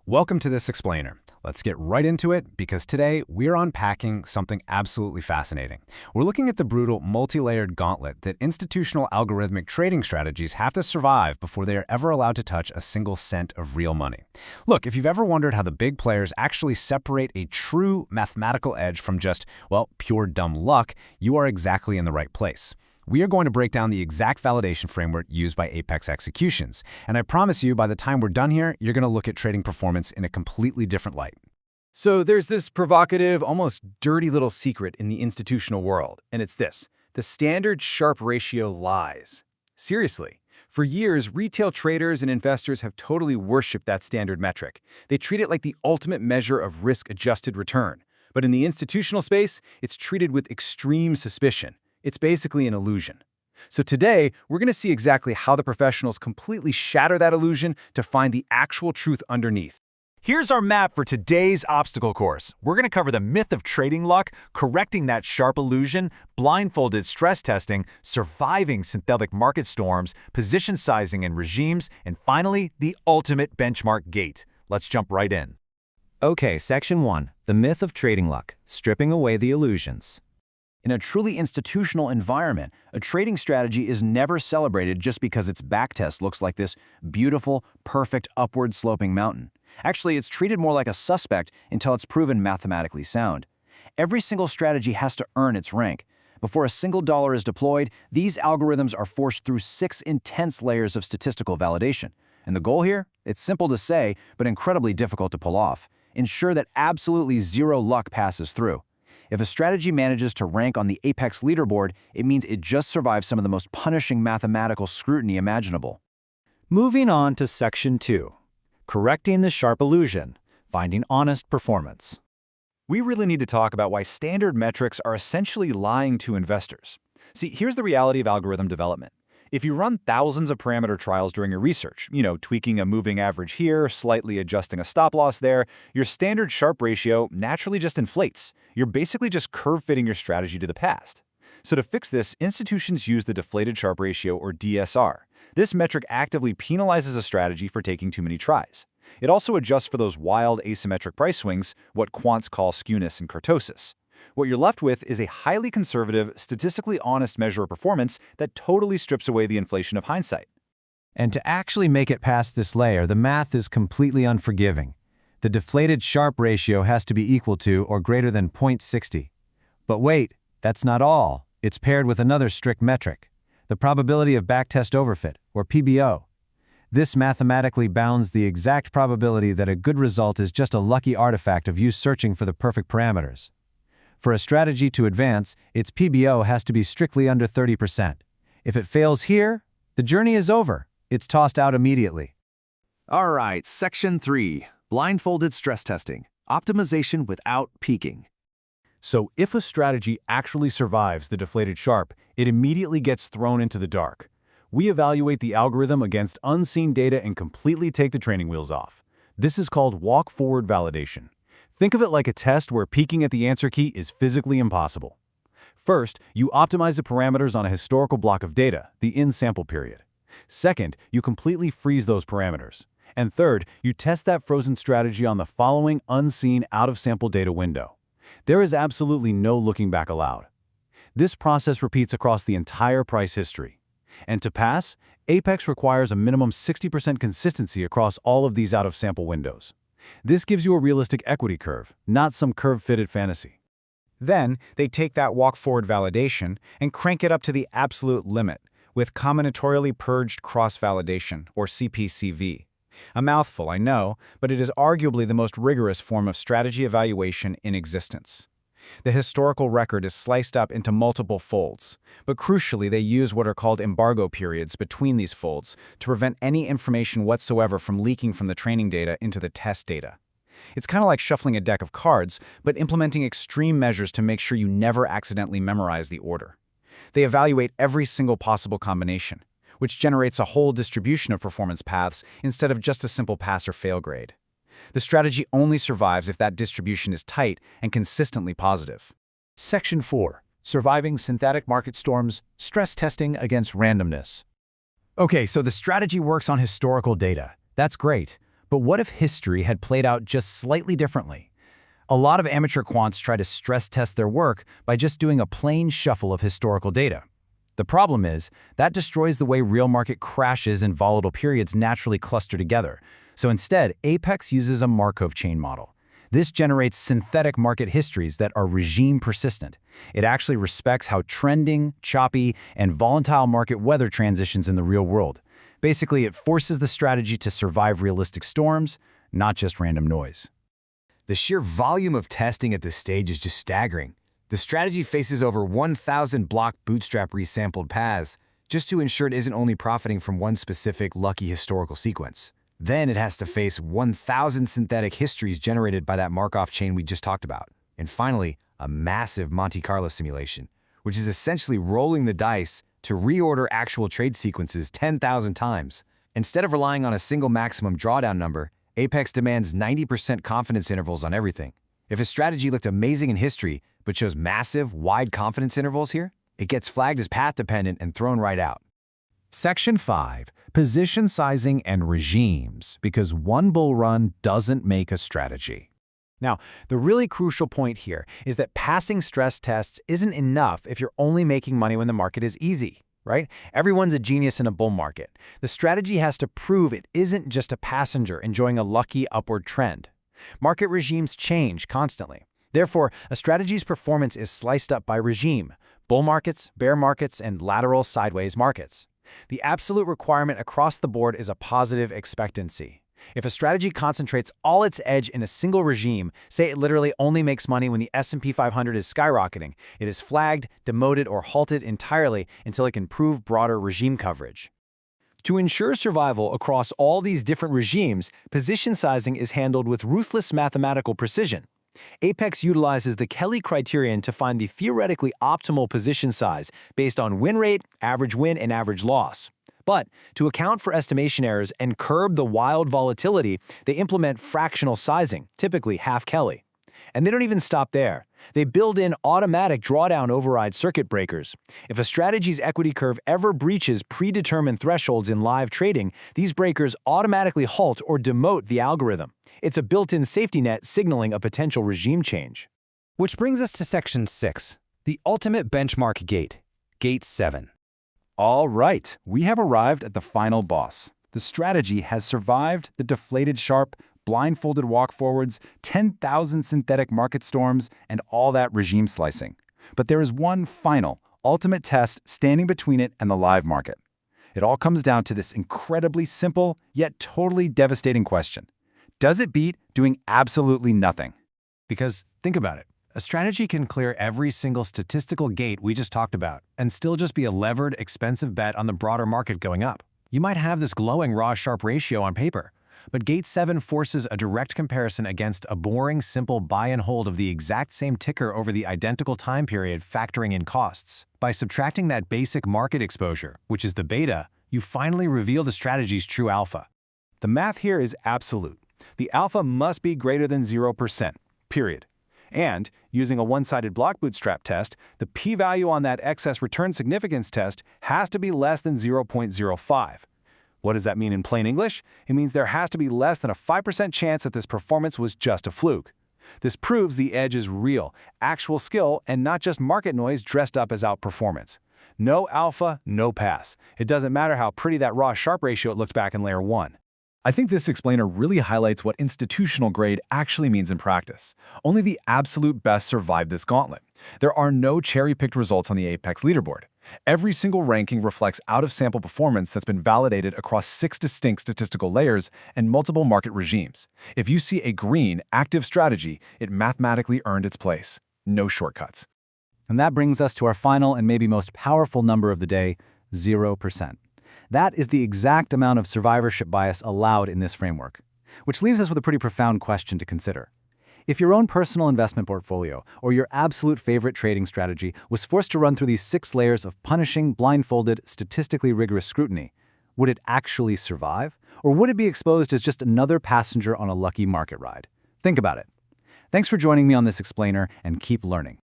Welcome to this explainer. Let's get right into it because today we're unpacking something absolutely fascinating. We're looking at the brutal, multi-layered gauntlet that institutional algorithmic trading strategies have to survive before they are ever allowed to touch a single cent of real money. Look, if you've ever wondered how the big players actually separate a true mathematical edge from just, well, pure dumb luck, you are exactly in the right place. We are going to break down the exact validation framework used by Apex executions, and I promise you by the time we're done here, you're going to look at trading performance in a completely different light. So there's this provocative, almost dirty little secret in the institutional world, and it's this: the standard Sharpe ratio lies. Seriously. For years, retail traders and investors have totally worshipped that standard metric. They treat it like the ultimate measure of risk-adjusted return. But in the institutional space, it's treated with extreme suspicion. It's basically an illusion. So today, we're going to see exactly how the professionals completely shatter that illusion to find the actual truth underneath. Here's our map for today's obstacle course. We're going to cover the myth of trading luck, correcting that Sharpe illusion, blindfolded stress testing, surviving synthetic market storms, position sizing and regimes, and finally, the ultimate benchmark gate. Let's jump right in. Okay, Section 1. The myth of trading luck, stripping away the illusions. In a truly institutional environment, a trading strategy is never celebrated just because its backtest looks like this beautiful, perfect, upward-sloping mountain. Actually, it's treated more like a suspect until it's proven mathematically sound. Every single strategy has to earn its rank. Before a single dollar is deployed, these algorithms are forced through 6 intense layers of statistical validation. And the goal here? It's simple to say, but incredibly difficult to pull off. Ensure that absolutely zero luck passes through. If a strategy manages to rank on the Apex leaderboard, it means it just survives some of the most punishing mathematical scrutiny imaginable. Moving on to Section 2. Correcting the Sharpe illusion, finding honest performance. We really need to talk about why standard metrics are essentially lying to investors. See, here's the reality of algorithm development. If you run thousands of parameter trials during your research, tweaking a moving average here, slightly adjusting a stop loss there, your standard Sharpe ratio naturally just inflates. You're basically just curve-fitting your strategy to the past. So to fix this, institutions use the deflated Sharpe ratio, or DSR. This metric actively penalizes a strategy for taking too many tries. It also adjusts for those wild asymmetric price swings, what quants call skewness and kurtosis. What you're left with is a highly conservative, statistically honest measure of performance that totally strips away the inflation of hindsight. And to actually make it past this layer, the math is completely unforgiving. The deflated Sharpe ratio has to be equal to or greater than 0.60. But wait, that's not all. It's paired with another strict metric, the probability of backtest overfit, or PBO. This mathematically bounds the exact probability that a good result is just a lucky artifact of you searching for the perfect parameters. For a strategy to advance, its PBO has to be strictly under 30%. If it fails here, the journey is over. It's tossed out immediately. All right, Section 3. Blindfolded stress testing. Optimization without peaking. So if a strategy actually survives the deflated Sharpe, it immediately gets thrown into the dark. We evaluate the algorithm against unseen data and completely take the training wheels off. This is called walk-forward validation. Think of it like a test where peeking at the answer key is physically impossible. First, you optimize the parameters on a historical block of data, the in-sample period. Second, you completely freeze those parameters. And third, you test that frozen strategy on the following unseen out-of-sample data window. There is absolutely no looking back allowed. This process repeats across the entire price history. And to pass, Apex requires a minimum 60% consistency across all of these out-of-sample windows. This gives you a realistic equity curve, not some curve-fitted fantasy. Then, they take that walk-forward validation and crank it up to the absolute limit with combinatorially purged cross-validation, or CPCV. A mouthful, I know, but it is arguably the most rigorous form of strategy evaluation in existence. The historical record is sliced up into multiple folds, but crucially they use what are called embargo periods between these folds to prevent any information whatsoever from leaking from the training data into the test data. It's kind of like shuffling a deck of cards, but implementing extreme measures to make sure you never accidentally memorize the order. They evaluate every single possible combination, which generates a whole distribution of performance paths instead of just a simple pass or fail grade. The strategy only survives if that distribution is tight and consistently positive. Section 4. Surviving synthetic market storms, stress testing against randomness. Okay, so the strategy works on historical data. That's great. But what if history had played out just slightly differently? A lot of amateur quants try to stress test their work by just doing a plain shuffle of historical data. The problem is, that destroys the way real market crashes and volatile periods naturally cluster together. So instead, Apex uses a Markov chain model. This generates synthetic market histories that are regime persistent. It actually respects how trending, choppy, and volatile market weather transitions in the real world. Basically, it forces the strategy to survive realistic storms, not just random noise. The sheer volume of testing at this stage is just staggering. The strategy faces over 1,000 block bootstrap resampled paths just to ensure it isn't only profiting from one specific lucky historical sequence. Then it has to face 1,000 synthetic histories generated by that Markov chain we just talked about. And finally, a massive Monte Carlo simulation, which is essentially rolling the dice to reorder actual trade sequences 10,000 times. Instead of relying on a single maximum drawdown number, Apex demands 90% confidence intervals on everything. If a strategy looked amazing in history, but shows massive, wide confidence intervals here, it gets flagged as path-dependent and thrown right out. Section 5. Position sizing and regimes, because one bull run doesn't make a strategy. Now, the really crucial point here is that passing stress tests isn't enough if you're only making money when the market is easy, right? Everyone's a genius in a bull market. The strategy has to prove it isn't just a passenger enjoying a lucky upward trend. Market regimes change constantly. Therefore, a strategy's performance is sliced up by regime: bull markets, bear markets, and lateral sideways markets. The absolute requirement across the board is a positive expectancy. If a strategy concentrates all its edge in a single regime, say it literally only makes money when the S&P 500 is skyrocketing, it is flagged, demoted, or halted entirely until it can prove broader regime coverage. To ensure survival across all these different regimes, position sizing is handled with ruthless mathematical precision. Apex utilizes the Kelly criterion to find the theoretically optimal position size based on win rate, average win, and average loss. But to account for estimation errors and curb the wild volatility, they implement fractional sizing, typically half Kelly. And they don't even stop there. They build in automatic drawdown override circuit breakers. If a strategy's equity curve ever breaches predetermined thresholds in live trading, these breakers automatically halt or demote the algorithm. It's a built-in safety net signaling a potential regime change. Which brings us to Section 6, the ultimate benchmark gate, Gate 7. All right, we have arrived at the final boss. The strategy has survived the deflated sharp, blindfolded walk forwards, 10,000 synthetic market storms, and all that regime slicing. But there is one final, ultimate test standing between it and the live market. It all comes down to this incredibly simple, yet totally devastating question. Does it beat doing absolutely nothing? Because think about it. A strategy can clear every single statistical gate we just talked about and still just be a levered, expensive bet on the broader market going up. You might have this glowing raw sharp ratio on paper, but Gate 7 forces a direct comparison against a boring, simple buy and hold of the exact same ticker over the identical time period, factoring in costs. By subtracting that basic market exposure, which is the beta, you finally reveal the strategy's true alpha. The math here is absolute. The alpha must be greater than 0%, period. And, using a one-sided block bootstrap test, the p-value on that excess return significance test has to be less than 0.05. What does that mean in plain English? It means there has to be less than a 5% chance that this performance was just a fluke. This proves the edge is real, actual skill, and not just market noise dressed up as outperformance. No alpha, no pass. It doesn't matter how pretty that raw sharp ratio looked back in layer 1. I think this explainer really highlights what institutional grade actually means in practice. Only the absolute best survive this gauntlet. There are no cherry-picked results on the Apex leaderboard. Every single ranking reflects out-of-sample performance that's been validated across 6 distinct statistical layers and multiple market regimes. If you see a green, active strategy, it mathematically earned its place. No shortcuts. And that brings us to our final and maybe most powerful number of the day, 0%. That is the exact amount of survivorship bias allowed in this framework, which leaves us with a pretty profound question to consider. If your own personal investment portfolio or your absolute favorite trading strategy was forced to run through these 6 layers of punishing, blindfolded, statistically rigorous scrutiny, would it actually survive? Or would it be exposed as just another passenger on a lucky market ride? Think about it. Thanks for joining me on this explainer, and keep learning.